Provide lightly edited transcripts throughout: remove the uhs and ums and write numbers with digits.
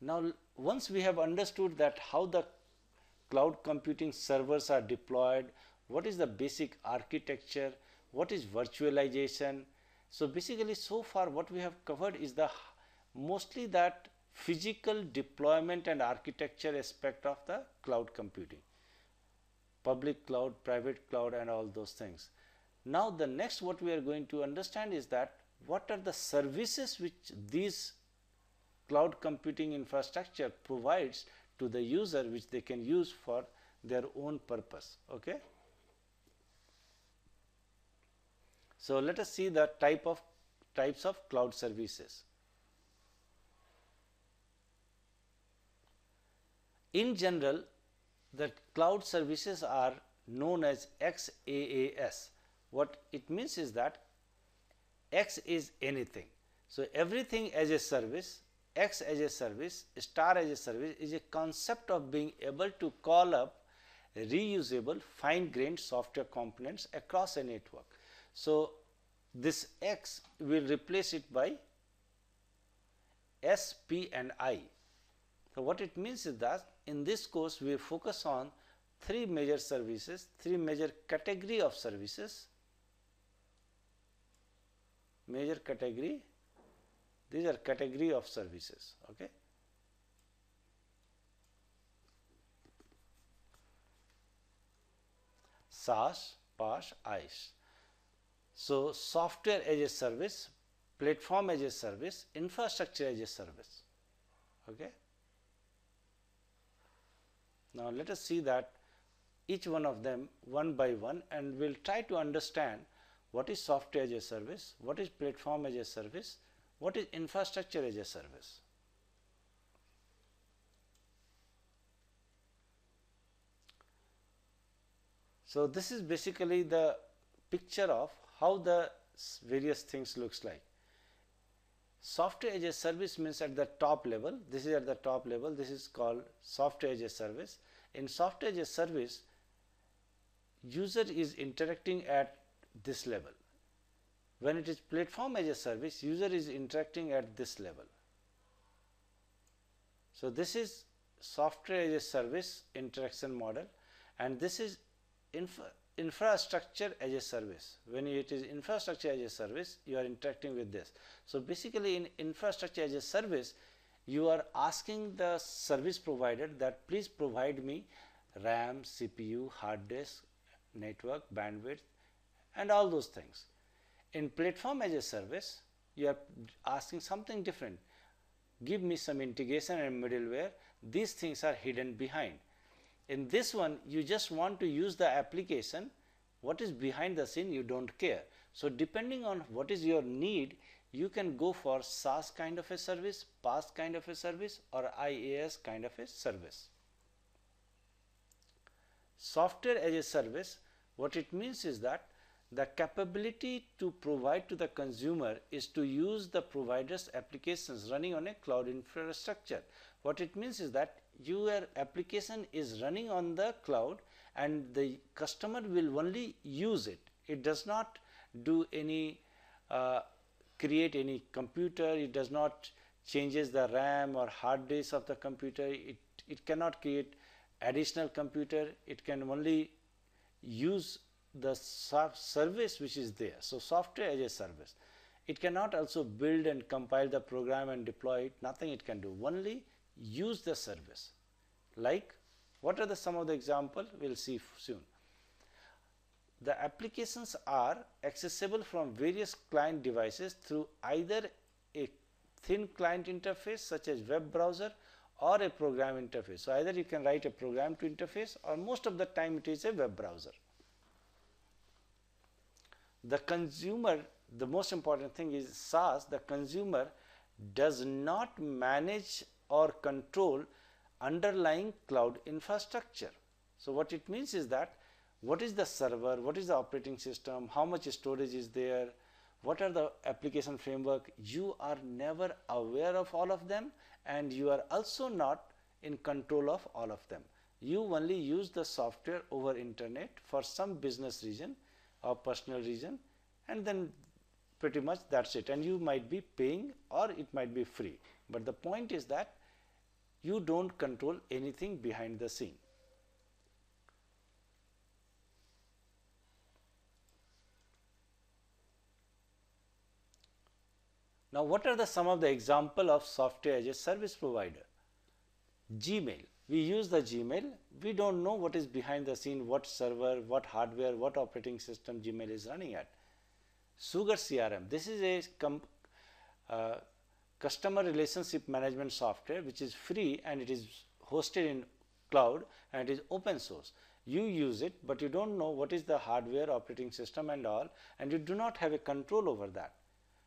Now, once we have understood that how the cloud computing servers are deployed, what is the basic architecture, what is virtualization. So basically so far what we have covered is the mostly that physical deployment and architecture aspect of the cloud computing, public cloud, private cloud and all those things. Now the next what we are going to understand is that what are the services which these cloud computing infrastructure provides to the user, which they can use for their own purpose. Okay. So let us see the types of cloud services. In general, the cloud services are known as XaaS. What it means is that X is anything. So everything as a service, X as a service, star as a service is a concept of being able to call up reusable fine-grained software components across a network. So this X will replace it by S, P and I. So what it means is that in this course we focus on three major services, three major category of services. Major category, these are category of services. Okay. SaaS, PaaS, IaaS. So software as a service, platform as a service, infrastructure as a service. Okay. Now let us see that each one of them one by one, and we'll try to understand what is software as a service, what is platform as a service, what is infrastructure as a service. So this is basically the picture of how the various things looks like. Software as a service means at the top level, this is at the top level, this is called software as a service. In software as a service, user is interacting at this level. When it is platform as a service, user is interacting at this level. So this is software as a service interaction model, and this is infrastructure as a service. When it is infrastructure as a service, you are interacting with this. So basically in infrastructure as a service, you are asking the service provider that please provide me RAM, CPU, hard disk, network, bandwidth and all those things. In platform as a service, you are asking something different. Give me some integration and middleware. These things are hidden behind. In this one, you just want to use the application. What is behind the scene, you don't care. So depending on what is your need, you can go for SaaS kind of a service, PaaS kind of a service or IaaS kind of a service. Software as a service, what it means is that the capability to provide to the consumer is to use the provider's applications running on a cloud infrastructure. What it means is that your application is running on the cloud and the customer will only use it. It does not do any create any computer, it does not changes the RAM or hard disk of the computer, it cannot create additional computer, it can only use the service which is there. So software as a service. It cannot also build and compile the program and deploy it, nothing it can do, only use the service. Like what are some of the example, we'll see soon. The applications are accessible from various client devices through either a thin client interface such as web browser or a program interface. So either you can write a program to interface or most of the time it is a web browser. The consumer, the most important thing is SaaS, the consumer does not manage or control underlying cloud infrastructure. So what it means is that what is the server, what is the operating system, how much storage is there, what are the application framework, you are never aware of all of them and you are also not in control of all of them. You only use the software over internet for some business reason or personal reason, and then pretty much that's it, and you might be paying or it might be free. But the point is that You don't control anything behind the scene. Now, what are some of the example of software as a service provider? Gmail. We use the Gmail. We don't know what is behind the scene, what server, what hardware, what operating system Gmail is running at. Sugar CRM. This is a customer relationship management software which is free and it is hosted in cloud and it is open source. You use it, but you don't know what is the hardware, operating system and all, and you do not have a control over that.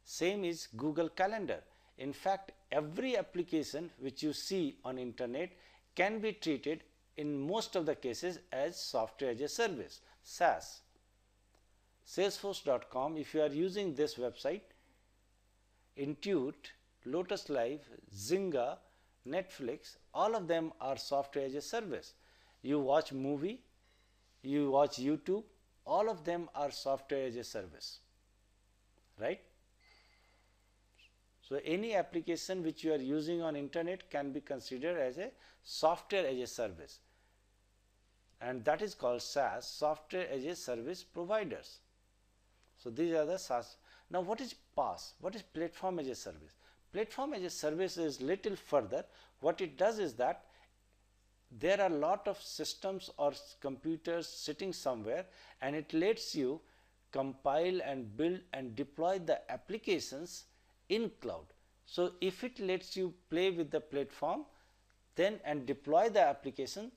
Same is Google Calendar. In fact, every application which you see on internet can be treated in most of the cases as software as a service, SaaS. Salesforce.com, if you are using this website, Intuit, Lotus Live, Zynga, Netflix, all of them are software as a service. You watch movie, you watch YouTube, all of them are software as a service, right? So any application which you are using on internet can be considered as a software as a service, and that is called SaaS, software as a service providers. So these are the SaaS. Now what is PaaS? What is platform as a service? Platform as a service is little further. What it does is that there are a lot of systems or computers sitting somewhere, and it lets you compile and build and deploy the applications in cloud. So if it lets you play with the platform then and deploy the application,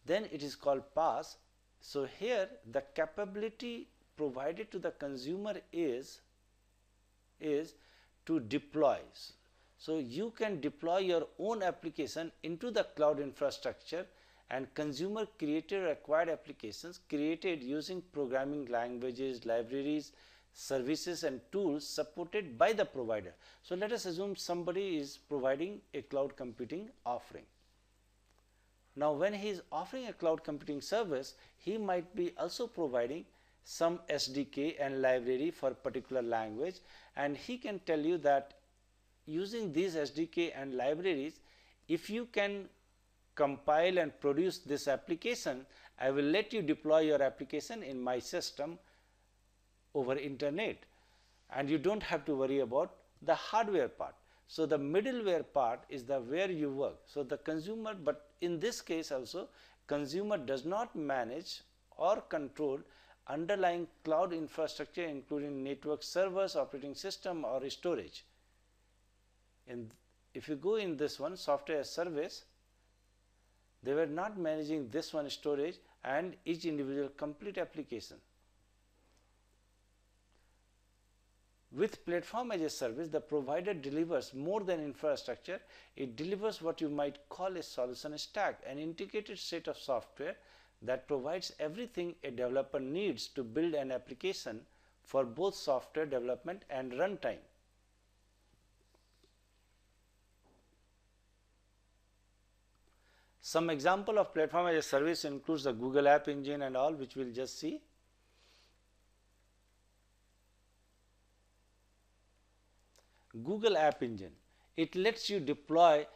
then it is called PaaS. So here the capability provided to the consumer is to deploy. So you can deploy your own application into the cloud infrastructure, and consumer created or acquired applications created using programming languages, libraries, services and tools supported by the provider. So let us assume somebody is providing a cloud computing offering. Now when he is offering a cloud computing service, he might be also providing some SDK and library for particular language, and he can tell you that using these SDK and libraries, if you can compile and produce this application, I will let you deploy your application in my system over internet, and you don't have to worry about the hardware part. So the middleware part is the where you work. So the consumer, but in this case also, consumer does not manage or control underlying cloud infrastructure, including network servers, operating system or storage. And if you go in this one, software as service, they were not managing this one storage and each individual complete application. With platform as a service, the provider delivers more than infrastructure. It delivers what you might call a solution stack, an integrated set of software that provides everything a developer needs to build an application for both software development and runtime. Some example of platform as a service includes the Google App Engine and all, which we'll just see. Google App Engine, it lets you deploy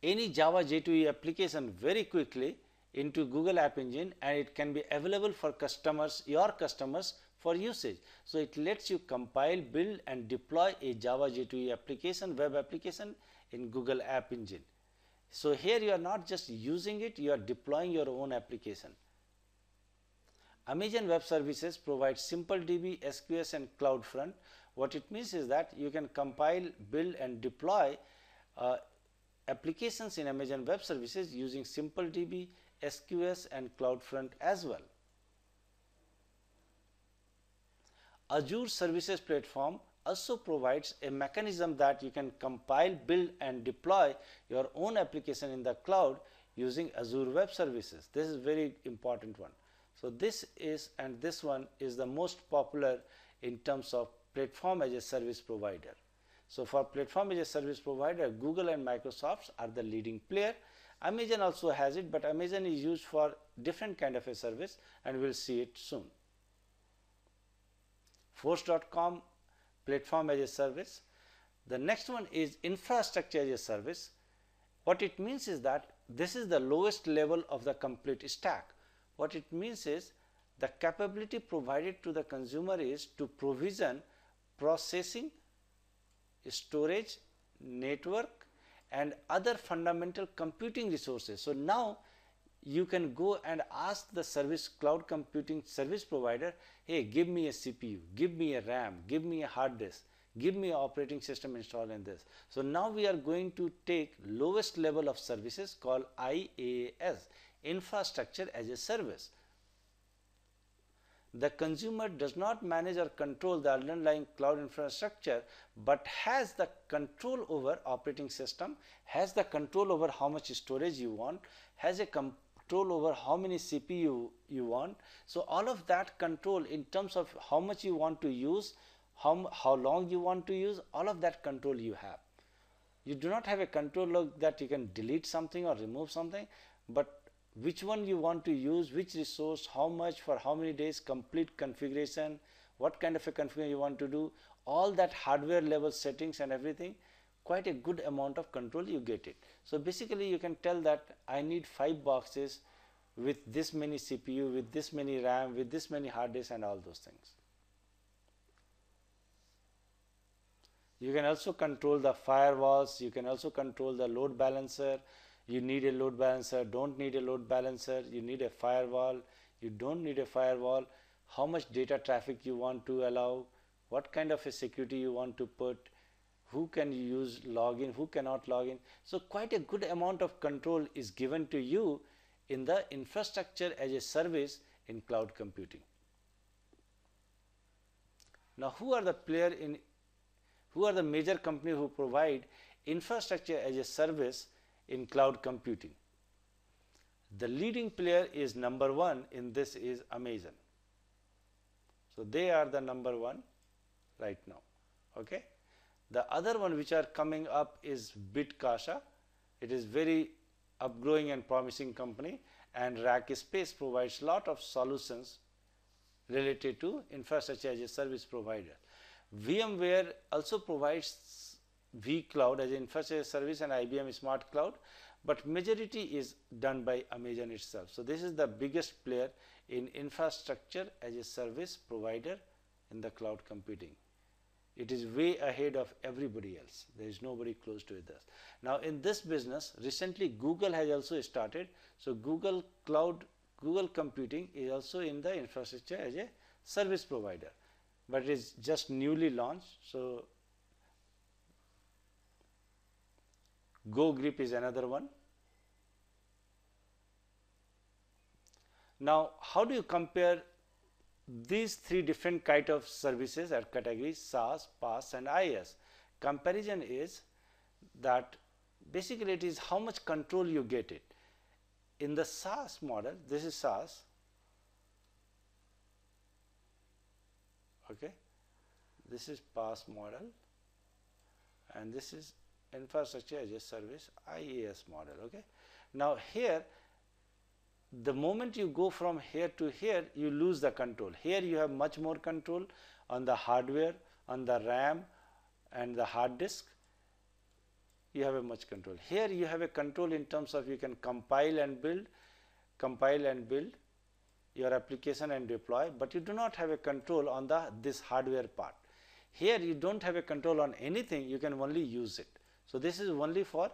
any Java J2E application very quickly into Google App Engine, and it can be available for customers, your customers, for usage. So it lets you compile, build and deploy a Java J2E application, web application in Google App Engine. So here you are not just using it, you are deploying your own application. Amazon Web Services provides SimpleDB, SQS and CloudFront. What it means is that you can compile, build and deploy applications in Amazon Web Services using SimpleDB, SQS and CloudFront as well. Azure Services Platform also provides a mechanism that you can compile, build and deploy your own application in the cloud using Azure Web Services. This is very important one. So this is, and this one is the most popular in terms of platform as a service provider. So for platform as a service provider, Google and Microsoft are the leading player. Amazon also has it, but Amazon is used for different kind of a service, and we'll see it soon. Force.com, platform as a service. The next one is infrastructure as a service. What it means is that this is the lowest level of the complete stack. What it means is the capability provided to the consumer is to provision processing, storage, network and other fundamental computing resources. So now you can go and ask the cloud computing service provider, hey, give me a CPU, give me a RAM, give me a hard disk, give me an operating system installed in this. So now we are going to take lowest level of services called IaaS, infrastructure as a service. The consumer does not manage or control the underlying cloud infrastructure, but has the control over operating system, has the control over how much storage you want, has a control over how many CPU you want. So all of that control in terms of how much you want to use, how long you want to use, all of that control you have. You do not have a control that you can delete something or remove something, but which one you want to use, which resource, how much, for how many days, complete configuration, what kind of a configuration you want to do, all that hardware level settings and everything, quite a good amount of control you get it. So basically you can tell that I need 5 boxes with this many CPU, with this many RAM, with this many hard disks and all those things. You can also control the firewalls, you can also control the load balancer. You need a load balancer, don't need a load balancer, you need a firewall, you don't need a firewall, how much data traffic you want to allow, what kind of a security you want to put, who can use login, who cannot log in. So quite a good amount of control is given to you in the infrastructure as a service in cloud computing. Now who are the major companies who provide infrastructure as a service in cloud computing? The leading player is number 1 in this is Amazon. So they are the number 1 right now. Okay. The other one which are coming up is Bitkasha. It is very upgrowing and promising company, and Rackspace provides lot of solutions related to infrastructure as a service provider. VMware also provides vCloud as an infrastructure service and IBM Smart Cloud, but majority is done by Amazon itself. So this is the biggest player in infrastructure as a service provider in the cloud computing. It is way ahead of everybody else. There is nobody close to it. Now in this business, recently Google has also started. So Google computing is also in the infrastructure as a service provider, but it is just newly launched. So GoGrip is another one. Now how do you compare these 3 different kind of services or categories, SaaS, PaaS and IaaS? Comparison is that basically it is how much control you get it. In the SaaS model, this is SaaS, okay, this is PaaS model, and this is infrastructure as a service IaaS model. Okay. Now here, the moment you go from here to here, you lose the control. Here you have much more control on the hardware, on the RAM and the hard disk. You have a much control. Here you have a control in terms of you can compile and build your application and deploy, but you do not have a control on this hardware part. Here you don't have a control on anything, you can only use it. So this is only for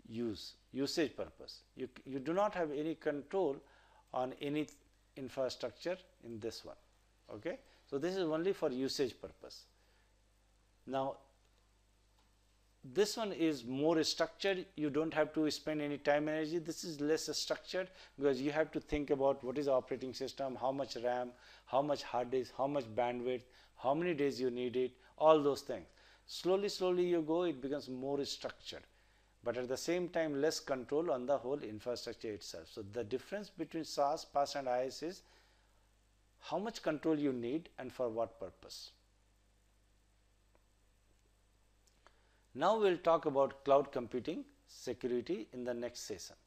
usage purpose. You do not have any control on any infrastructure in this one. Okay. So this is only for usage purpose. Now this one is more structured. You don't have to spend any time and energy. This is less structured because you have to think about what is the operating system, how much RAM, how much hard disk, how much bandwidth, how many days you need it, all those things. Slowly you go, it becomes more structured, but at the same time less control on the whole infrastructure itself. So the difference between SaaS, PaaS and IaaS is how much control you need and for what purpose. Now we will talk about cloud computing security in the next session.